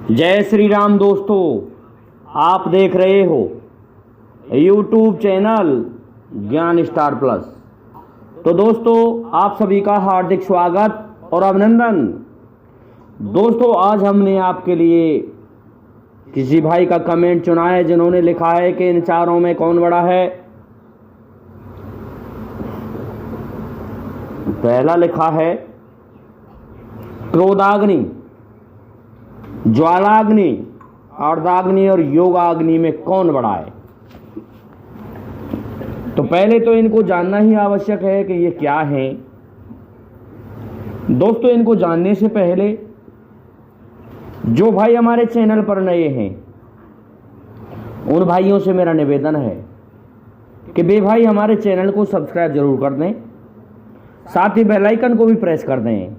जय श्री राम दोस्तों, आप देख रहे हो YouTube चैनल ज्ञान स्टार प्लस। तो दोस्तों, आप सभी का हार्दिक स्वागत और अभिनंदन। दोस्तों, आज हमने आपके लिए किसी भाई का कमेंट चुना है जिन्होंने लिखा है कि इन चारों में कौन बड़ा है। पहला लिखा है क्रोधाग्नि, ज्वालाग्नि, अर्धाग्नि और योगाग्नि में कौन बड़ा है। तो पहले तो इनको जानना ही आवश्यक है कि ये क्या है। दोस्तों, इनको जानने से पहले जो भाई हमारे चैनल पर नए हैं उन भाइयों से मेरा निवेदन है कि वे भाई हमारे चैनल को सब्सक्राइब जरूर कर दें, साथ ही बेल आइकन को भी प्रेस कर दें,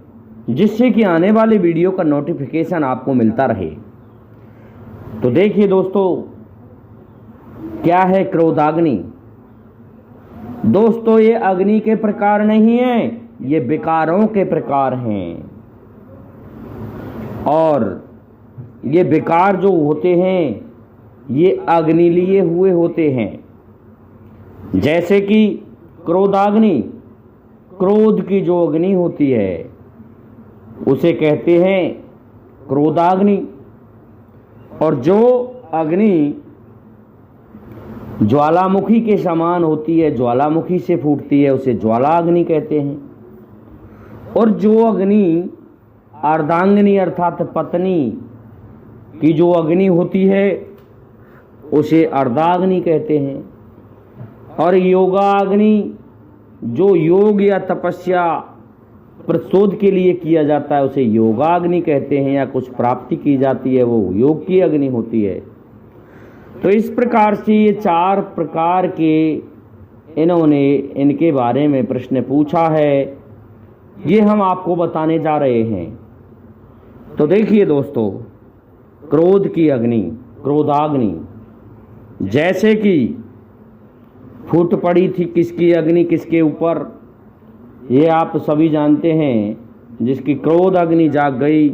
जिससे कि आने वाले वीडियो का नोटिफिकेशन आपको मिलता रहे। तो देखिए दोस्तों, क्या है क्रोधाग्नि। दोस्तों, ये अग्नि के प्रकार नहीं है, ये विकारों के प्रकार हैं। और ये विकार जो होते हैं ये अग्नि लिए हुए होते हैं। जैसे कि क्रोधाग्नि, क्रोध की जो अग्नि होती है उसे कहते हैं क्रोधाग्नि। और जो अग्नि ज्वालामुखी के समान होती है, ज्वालामुखी से फूटती है, उसे ज्वालाग्नि कहते हैं। और जो अग्नि अर्धांगिनी अर्थात पत्नी की जो अग्नि होती है उसे अर्धाग्नि कहते हैं। और योगाग्नि, जो योग या तपस्या प्रशोध के लिए किया जाता है उसे योगाग्नि कहते हैं, या कुछ प्राप्ति की जाती है वो योग की अग्नि होती है। तो इस प्रकार से ये चार प्रकार के इन्होंने इनके बारे में प्रश्न पूछा है, ये हम आपको बताने जा रहे हैं। तो देखिए दोस्तों, क्रोध की अग्नि, क्रोधाग्नि, जैसे कि फूट पड़ी थी किसकी अग्नि किसके ऊपर, ये आप सभी जानते हैं। जिसकी क्रोध अग्नि जाग गई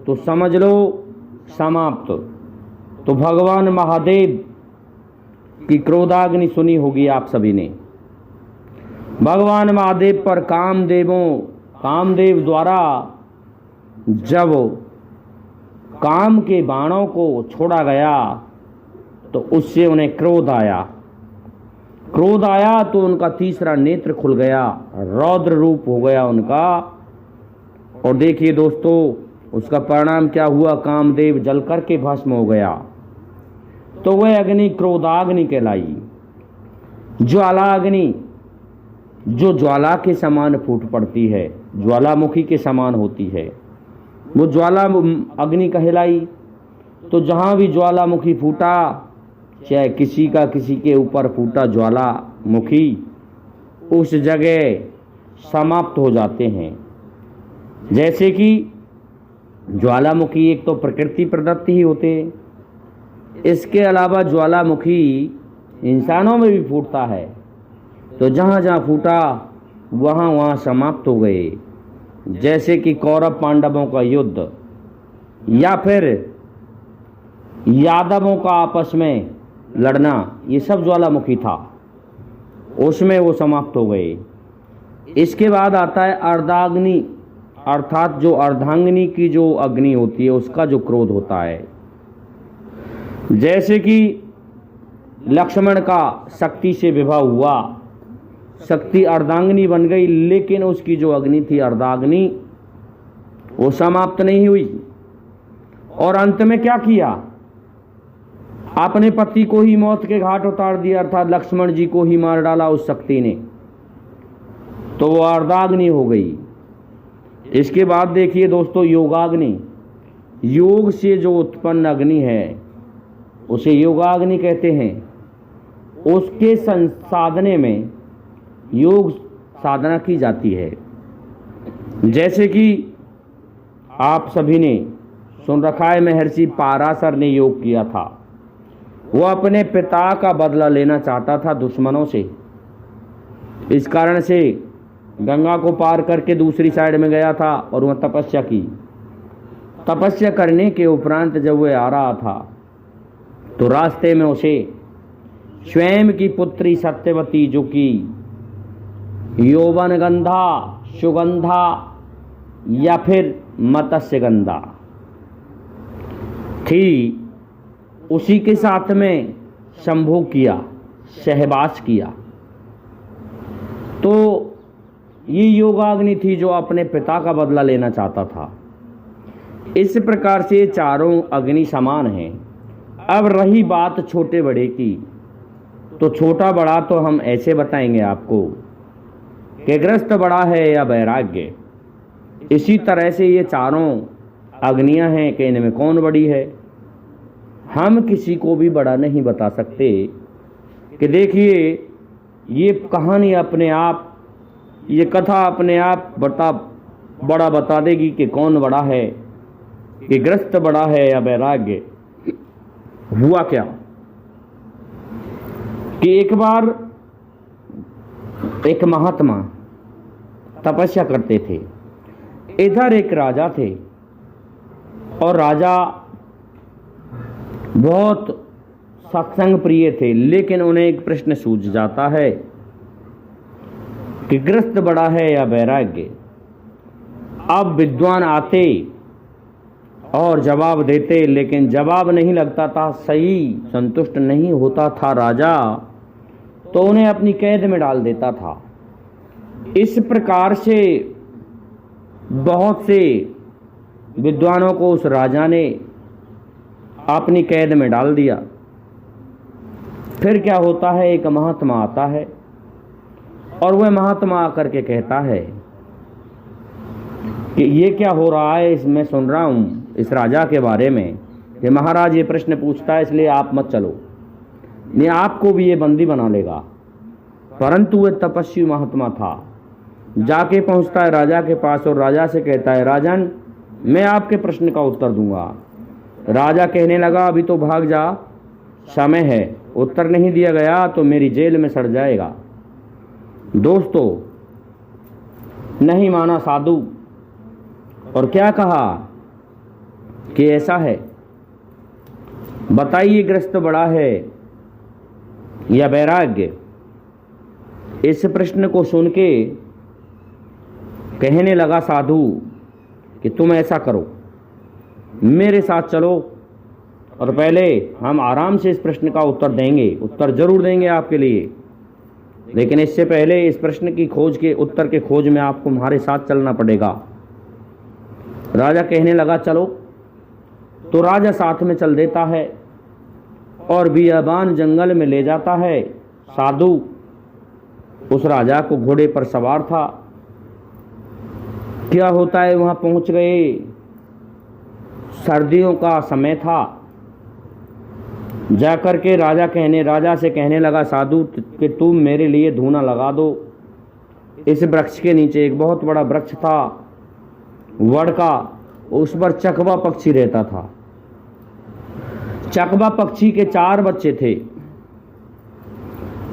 तो समझ लो समाप्त। तो भगवान महादेव की क्रोधाग्नि सुनी होगी आप सभी ने। भगवान महादेव पर कामदेव द्वारा जब काम के बाणों को छोड़ा गया तो उससे उन्हें क्रोध आया तो उनका तीसरा नेत्र खुल गया, रौद्र रूप हो गया उनका। और देखिए दोस्तों, उसका परिणाम क्या हुआ, कामदेव जल करके भस्म हो गया। तो वह अग्नि क्रोधाग्नि कहलाई। ज्वालाग्नि, जो ज्वाला के समान फूट पड़ती है, ज्वालामुखी के समान होती है, वो ज्वाला अग्नि कहलाई। तो जहाँ भी ज्वालामुखी फूटा, चाहे किसी के ऊपर फूटा ज्वालामुखी, उस जगह समाप्त हो जाते हैं। जैसे कि ज्वालामुखी एक तो प्रकृति प्रदत्त ही होते हैं, इसके अलावा ज्वालामुखी इंसानों में भी फूटता है। तो जहाँ जहाँ फूटा वहाँ समाप्त हो गए। जैसे कि कौरव पांडवों का युद्ध, या फिर यादवों का आपस में लड़ना, ये सब ज्वालामुखी था, उसमें वो समाप्त हो गए। इसके बाद आता है अर्धाग्नि, अर्थात जो अर्धांगिनी की जो अग्नि होती है उसका जो क्रोध होता है। जैसे कि लक्ष्मण का शक्ति से विवाह हुआ, शक्ति अर्धांगिनी बन गई, लेकिन उसकी जो अग्नि थी अर्धाग्नि वो समाप्त नहीं हुई। और अंत में क्या किया, अपने पति को ही मौत के घाट उतार दिया, अर्थात लक्ष्मण जी को ही मार डाला उस शक्ति ने। तो वो अर्धाग्नि हो गई। इसके बाद देखिए दोस्तों, योगाग्नि, योग से जो उत्पन्न अग्नि है उसे योगाग्नि कहते हैं। उसके संसाधने में योग साधना की जाती है। जैसे कि आप सभी ने सुन रखा है, महर्षि पाराशर ने योग किया था। वो अपने पिता का बदला लेना चाहता था दुश्मनों से। इस कारण से गंगा को पार करके दूसरी साइड में गया था और वह तपस्या की। तपस्या करने के उपरांत जब वह आ रहा था तो रास्ते में उसे स्वयं की पुत्री सत्यवती, जो कि यौवनगंधा, सुगंधा या फिर मत्स्यगंधा थी, उसी के साथ में संभोग किया, सहवास किया। तो ये योगाग्नि थी जो अपने पिता का बदला लेना चाहता था। इस प्रकार से चारों अग्नि समान हैं। अब रही बात छोटे बड़े की, तो छोटा बड़ा तो हम ऐसे बताएंगे आपको कि ग्रस्त बड़ा है या वैराग्य। इसी तरह से ये चारों अग्नियां हैं कि इनमें कौन बड़ी है। हम किसी को भी बड़ा नहीं बता सकते कि देखिए ये कहानी अपने आप, ये कथा अपने आप बड़ा बता देगी कि कौन बड़ा है, कि ग्रस्त बड़ा है या वैराग्य। हुआ क्या कि एक बार एक महात्मा तपस्या करते थे। इधर एक राजा थे और राजा बहुत सत्संग प्रिय थे, लेकिन उन्हें एक प्रश्न सूझ जाता है कि ग्रस्त बड़ा है या वैराग्य। अब विद्वान आते और जवाब देते, लेकिन जवाब नहीं लगता था, सही संतुष्ट नहीं होता था राजा, तो उन्हें अपनी कैद में डाल देता था। इस प्रकार से बहुत से विद्वानों को उस राजा ने अपनी कैद में डाल दिया। फिर क्या होता है, एक महात्मा आता है और वह महात्मा आकर के कहता है कि ये क्या हो रहा है, इसमें सुन रहा हूँ इस राजा के बारे में कि महाराज ये प्रश्न पूछता है, इसलिए आप मत चलो, नहीं आपको भी ये बंदी बना लेगा। परंतु वह तपस्वी महात्मा था। जाके पहुँचता है राजा के पास और राजा से कहता है, राजन मैं आपके प्रश्न का उत्तर दूंगा। राजा कहने लगा, अभी तो भाग जा, समय है, उत्तर नहीं दिया गया तो मेरी जेल में सड़ जाएगा। दोस्तों, नहीं माना साधु और क्या कहा कि ऐसा है, बताइए ग्रस्त बड़ा है या वैराग्य। इस प्रश्न को सुन के कहने लगा साधु कि तुम ऐसा करो, मेरे साथ चलो और पहले हम आराम से इस प्रश्न का उत्तर देंगे, उत्तर जरूर देंगे आपके लिए, लेकिन इससे पहले इस प्रश्न की खोज के उत्तर के खोज में आपको हमारे साथ चलना पड़ेगा। राजा कहने लगा चलो, तो राजा साथ में चल देता है और बियाबान जंगल में ले जाता है। साधु उस राजा को घोड़े पर सवार था। क्या होता है, वहां पहुंच गए, सर्दियों का समय था। जाकर के राजा से कहने लगा साधु कि तुम मेरे लिए धूना लगा दो। इस वृक्ष के नीचे एक बहुत बड़ा वृक्ष था, वड़ का, उस पर चकवा पक्षी रहता था। चकवा पक्षी के 4 बच्चे थे।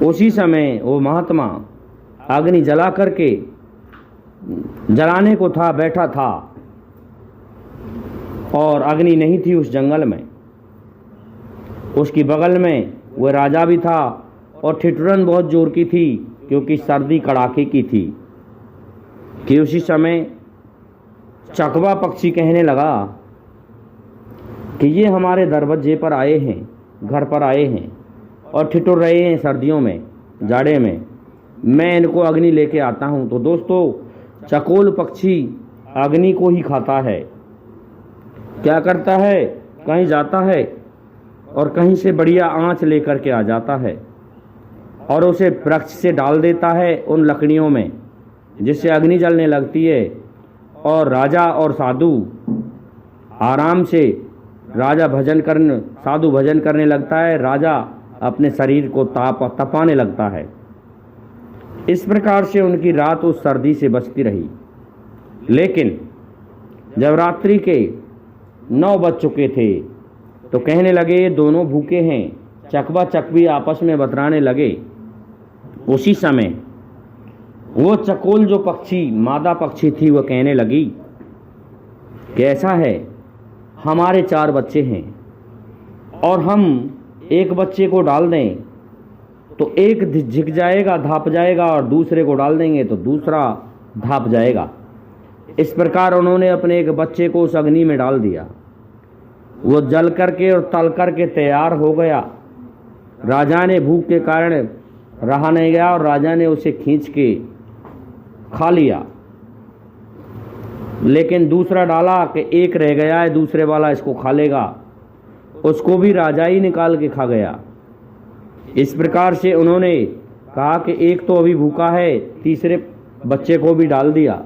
उसी समय वो महात्मा अग्नि जला करके जलाने को था, बैठा था और अग्नि नहीं थी उस जंगल में। उसकी बगल में वह राजा भी था और ठिठुरन बहुत जोर की थी क्योंकि सर्दी कड़ाके की थी। कि उसी समय चकवा पक्षी कहने लगा कि ये हमारे दरवाजे पर आए हैं, घर पर आए हैं और ठिठुर रहे हैं सर्दियों में, जाड़े में, मैं इनको अग्नि लेके आता हूँ। तो दोस्तों, चकोल पक्षी अग्नि को ही खाता है। क्या करता है, कहीं जाता है और कहीं से बढ़िया आंच लेकर के आ जाता है और उसे वृक्ष से डाल देता है उन लकड़ियों में, जिससे अग्नि जलने लगती है। और राजा और साधु आराम से, साधु भजन करने लगता है, राजा अपने शरीर को तपाने लगता है। इस प्रकार से उनकी रात उस सर्दी से बचती रही। लेकिन जब रात्रि के 9 बज चुके थे तो कहने लगे दोनों भूखे हैं। चकवा चकवी आपस में बतराने लगे। उसी समय वो चकोल जो पक्षी, मादा पक्षी थी, वो कहने लगी कि ऐसा है हमारे 4 बच्चे हैं और हम एक बच्चे को डाल दें तो एक झिक जाएगा, धाप जाएगा, और दूसरे को डाल देंगे तो दूसरा धाप जाएगा। इस प्रकार उन्होंने अपने एक बच्चे को उस अग्नि में डाल दिया। वो जल करके और तल करके तैयार हो गया। राजा ने भूख के कारण रहा नहीं गया और राजा ने उसे खींच के खा लिया। लेकिन दूसरा डाला कि एक रह गया है, दूसरे वाला इसको खा लेगा, उसको भी राजा ही निकाल के खा गया। इस प्रकार से उन्होंने कहा कि एक तो अभी भूखा है, तीसरे बच्चे को भी डाल दिया,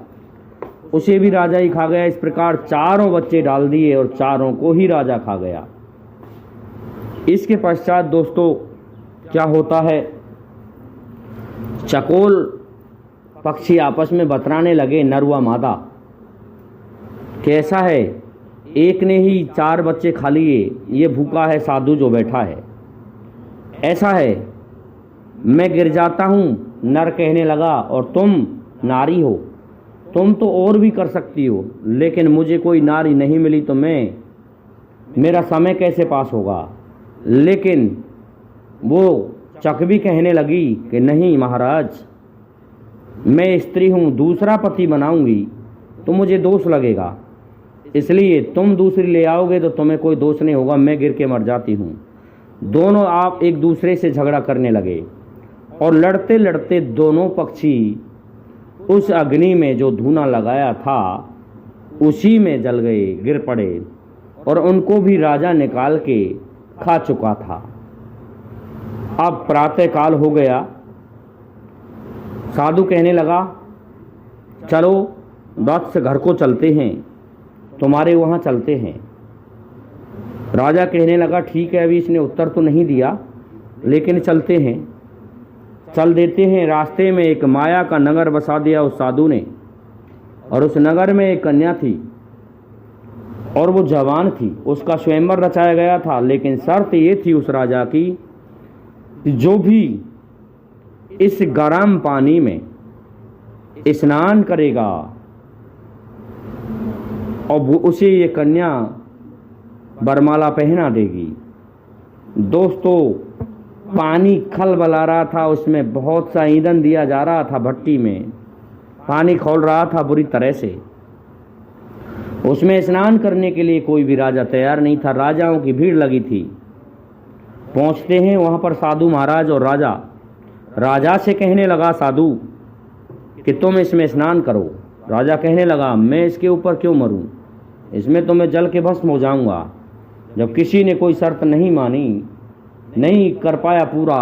उसे भी राजा ही खा गया। इस प्रकार 4 बच्चे डाल दिए और 4 को ही राजा खा गया। इसके पश्चात दोस्तों क्या होता है, चकोल पक्षी आपस में बतराने लगे, नर व मादा। कैसा है, एक ने ही 4 बच्चे खा लिए, ये भूखा है साधु जो बैठा है। ऐसा है, मैं गिर जाता हूँ, नर कहने लगा, और तुम नारी हो, तुम तो और भी कर सकती हो, लेकिन मुझे कोई नारी नहीं मिली तो मेरा समय कैसे पास होगा। लेकिन वो चक भी कहने लगी कि नहीं महाराज, मैं स्त्री हूँ, दूसरा पति बनाऊंगी तो मुझे दोष लगेगा, इसलिए तुम दूसरी ले आओगे तो तुम्हें कोई दोष नहीं होगा, मैं गिर के मर जाती हूँ। दोनों आप एक दूसरे से झगड़ा करने लगे और लड़ते लड़ते दोनों पक्षी उस अग्नि में जो धुआं लगाया था उसी में जल गए, गिर पड़े, और उनको भी राजा निकाल के खा चुका था। अब प्रातः काल हो गया। साधु कहने लगा, चलो वत्स घर को चलते हैं, तुम्हारे वहाँ चलते हैं। राजा कहने लगा, ठीक है, अभी इसने उत्तर तो नहीं दिया, लेकिन चलते हैं, चल देते हैं। रास्ते में एक माया का नगर बसा दिया उस साधु ने, और उस नगर में एक कन्या थी और वो जवान थी। उसका स्वयंवर रचाया गया था, लेकिन शर्त ये थी उस राजा की, जो भी इस गर्म पानी में स्नान करेगा और उसे ये कन्या बरमाला पहना देगी। दोस्तों, पानी खलबला रहा था, उसमें बहुत सा ईंधन दिया जा रहा था, भट्टी में पानी खौल रहा था बुरी तरह से। उसमें स्नान करने के लिए कोई भी राजा तैयार नहीं था, राजाओं की भीड़ लगी थी। पहुंचते हैं वहां पर साधु महाराज, और राजा से कहने लगा साधु कि तुम इसमें स्नान करो। राजा कहने लगा, मैं इसके ऊपर क्यों मरूं, इसमें तो मैं जल के भस्म हो जाऊंगा। जब किसी ने कोई शर्त नहीं मानी, नहीं कर पाया पूरा,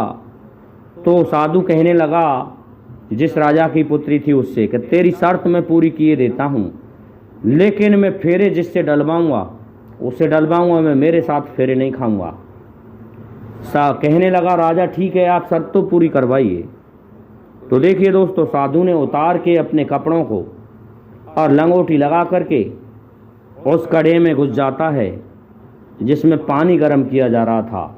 तो साधु कहने लगा जिस राजा की पुत्री थी उससे कि तेरी शर्त मैं पूरी किए देता हूँ, लेकिन मैं फेरे जिससे डलवाऊंगा उससे डलवाऊंगा, मैं मेरे साथ फेरे नहीं खाऊंगा। कहने लगा राजा, ठीक है, आप शर्त तो पूरी करवाइए। तो देखिए दोस्तों, साधु ने उतार के अपने कपड़ों को और लंगोटी लगा करके उस कड़े में घुस जाता है जिसमें पानी गर्म किया जा रहा था,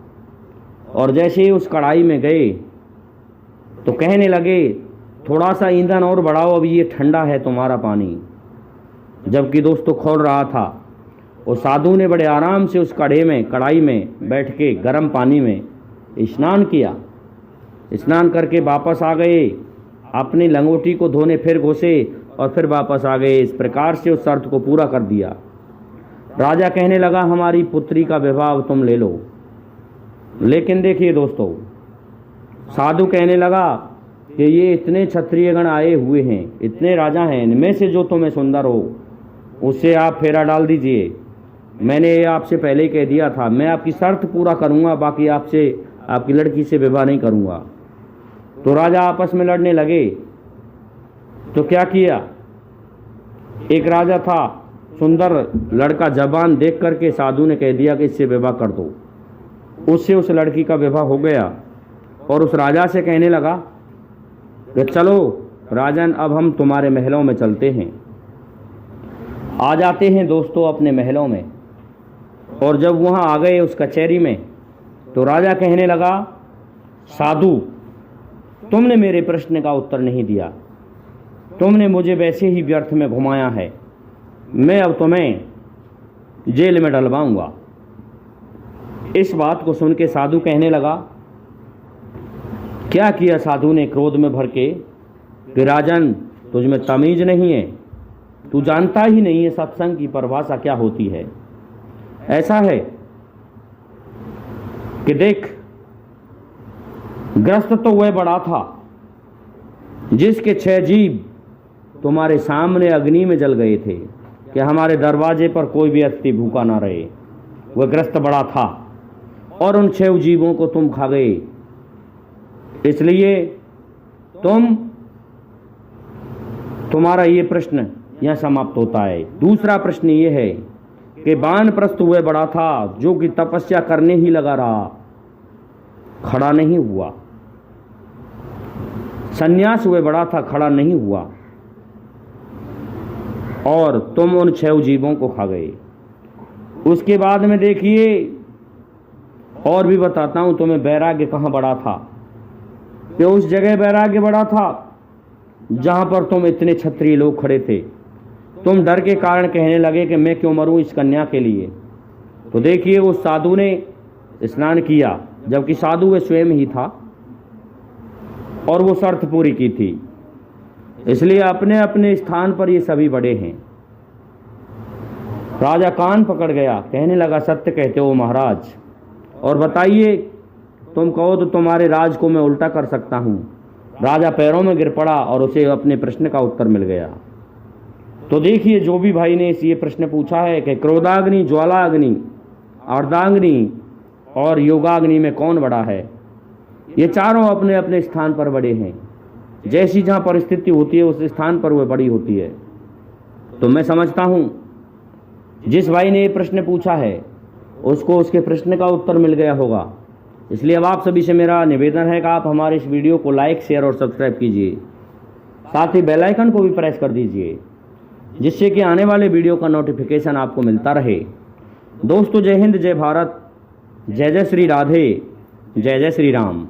और जैसे ही उस कढ़ाई में गए तो कहने लगे, थोड़ा सा ईंधन और बढ़ाओ, अभी ये ठंडा है तुम्हारा पानी। जबकि दोस्तों खौल रहा था। उस साधु ने बड़े आराम से उस कढ़ाई में बैठ के गर्म पानी में स्नान किया। स्नान करके वापस आ गए, अपनी लंगोटी को धोने फिर घुसे और फिर वापस आ गए। इस प्रकार से उस शर्त को पूरा कर दिया। राजा कहने लगा, हमारी पुत्री का विवाह तुम ले लो। लेकिन देखिए दोस्तों, साधु कहने लगा कि ये इतने क्षत्रियगण आए हुए हैं, इतने राजा हैं, इनमें से जो तुम्हें सुंदर हो उससे आप फेरा डाल दीजिए। मैंने ये आपसे पहले ही कह दिया था, मैं आपकी शर्त पूरा करूंगा, बाकी आपसे आपकी लड़की से विवाह नहीं करूंगा। तो राजा आपस में लड़ने लगे। तो क्या किया, एक राजा था सुंदर लड़का, जवान, देख करके साधु ने कह दिया कि इससे विवाह कर दो। उससे उस लड़की का विवाह हो गया और उस राजा से कहने लगा कि चलो राजन, अब हम तुम्हारे महलों में चलते हैं। आ जाते हैं दोस्तों अपने महलों में, और जब वहाँ आ गए उस कचहरी में, तो राजा कहने लगा, साधु तुमने मेरे प्रश्न का उत्तर नहीं दिया, तुमने मुझे वैसे ही व्यर्थ में घुमाया है। मैं अब तुम्हें जेल में डलवाऊंगा। इस बात को सुन के साधु कहने लगा, क्या किया साधु ने क्रोध में भर के कि राजन, तुझ में तमीज नहीं है, तू जानता ही नहीं है सत्संग की परिभाषा क्या होती है। ऐसा है कि देख, ग्रस्त तो वह बड़ा था जिसके 6 जीव तुम्हारे सामने अग्नि में जल गए थे कि हमारे दरवाजे पर कोई भी अतिथि भूखा ना रहे। वह ग्रस्त बड़ा था और उन 6 जीवों को तुम खा गए। इसलिए तुम्हारा ये प्रश्न यहां समाप्त होता है। दूसरा प्रश्न ये है कि वानप्रस्थ हुए बड़ा था जो कि तपस्या करने ही लगा रहा, खड़ा नहीं हुआ। सन्यास हुए बड़ा था, खड़ा नहीं हुआ, और तुम उन 6 जीवों को खा गए। उसके बाद में देखिए, और भी बताता हूं तुम्हें वैराग्य कहां बड़ा था। कि उस जगह वैराग्य बड़ा था जहां पर तुम इतने क्षत्रिय लोग खड़े थे। तुम डर के कारण कहने लगे कि मैं क्यों मरूं इस कन्या के लिए। तो देखिए, उस साधु ने स्नान किया, जबकि साधु वह स्वयं ही था, और वो शर्त पूरी की थी। इसलिए अपने अपने स्थान पर ये सभी बड़े हैं। राजा कान पकड़ गया, कहने लगा, सत्य कहते हो महाराज, और बताइए, तुम कहो तो तुम्हारे राज को मैं उल्टा कर सकता हूं। राजा पैरों में गिर पड़ा और उसे अपने प्रश्न का उत्तर मिल गया। तो देखिए, जो भी भाई ने ये प्रश्न पूछा है कि क्रोधाग्नि, ज्वालाग्नि, अर्धांग्नि और योगाग्नि में कौन बड़ा है, ये चारों अपने अपने स्थान पर बड़े हैं। जैसी जहाँ परिस्थिति होती है उस स्थान पर वह बड़ी होती है। तो मैं समझता हूँ जिस भाई ने ये प्रश्न पूछा है उसको उसके प्रश्न का उत्तर मिल गया होगा। इसलिए अब आप सभी से मेरा निवेदन है कि आप हमारे इस वीडियो को लाइक, शेयर और सब्सक्राइब कीजिए। साथ ही बेल आइकन को भी प्रेस कर दीजिए, जिससे कि आने वाले वीडियो का नोटिफिकेशन आपको मिलता रहे। दोस्तों, जय हिंद, जय भारत, जय जय श्री राधे, जय जय श्री राम।